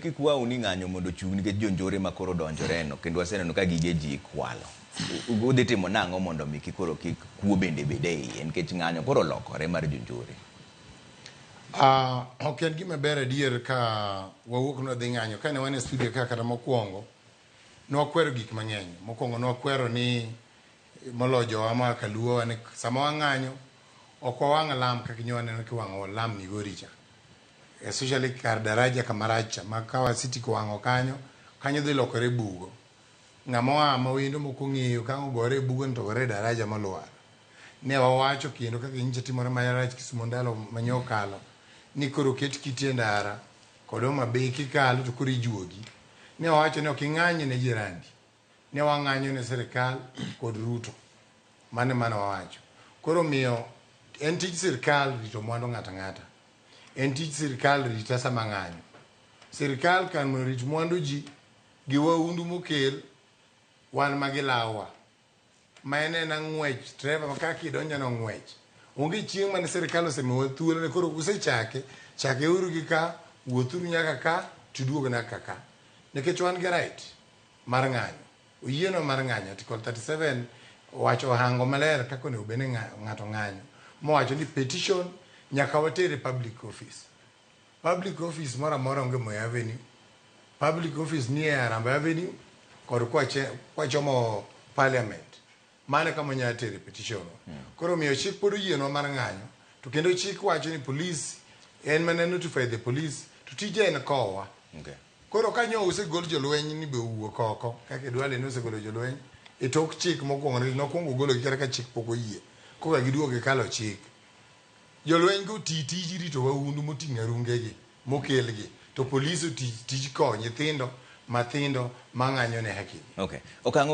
Kikwa uni ng'anyo mondo chung nikech jonjore ma koro donjore no kendo waseneno ka gige ji kwalo. Udhi timo nang'o mondo mi kikoro kik kuo bende bede iye nikech ng'anyo koro lokore mar jonjore. Ok en gima ber adier ka wawuok no dhi ng'anyo kane wan e studio kata mokwongo nwakwero gik mang'eny. Mokwongo nwakwero ni molojo ama kaluo ni sama wang'anyo ok wawang' lam kaka nyowaneno kiwang'o lam Migori cha. Especially kar daraja Kamaracha makawa city kuwang'o kanyo dhi lokore bugo. Ng'ama mawendo moko ng'eyo ka ogore bugo to gore daraja malwar. Ne wawacho kendo kaka nyicha timore mayarach Kisumo ndalo manyokalo ni koro ket kiti ndara kod Homabay kikalo to koro ijuogi. Ne wawacho ni ok ing'anyo ne jirani. Ne wang'anyo ne sirikal kod Ruto. Mane wawacho. Koro miyo en tij sirikal rito mwandu ng'ata ng'ata. En tij sirikal rita sama ng'anyo. Sirikal kan rit mwandu ji gi waundu mokel wan magilawa. Ma en ng'wech driver makaki donjo no ng'wech. Onge chieng' mane sirikal osemiwa thuolo ne koro usechake uru gi ka wuothuru nyaka ka tuduog nyaka ka. Nikech wan gi right mar ng'anyo. Oyieno mar ng'anyo article 37 wacho hango maler kako ne obene ng'ato ng'anyo. Mowacho ni petition nyaka watere public office. Public office mora mora onge Moi Avenue. Public office ni Harambee Avenue kod kwachomo parliament. Mane kama nya tere petition. Koro miyo chik pod oyieno mar ng'anyo. To kendo chik wacho ni police en mane notify the police to tije en kowa. Okay. Koro kanyo usegol jolweny ni be wuok oko kaka Duale no osegolo jolweny e tok chik mokwongo nokwongo golo kira ka chik pok oyie. Koka giduoge kalo chik. Jolweny go tiji rito waundu moting'o rungegi mokelgi to police tij konyo nyithindo mathindo mang'anyo ne haki. Okay.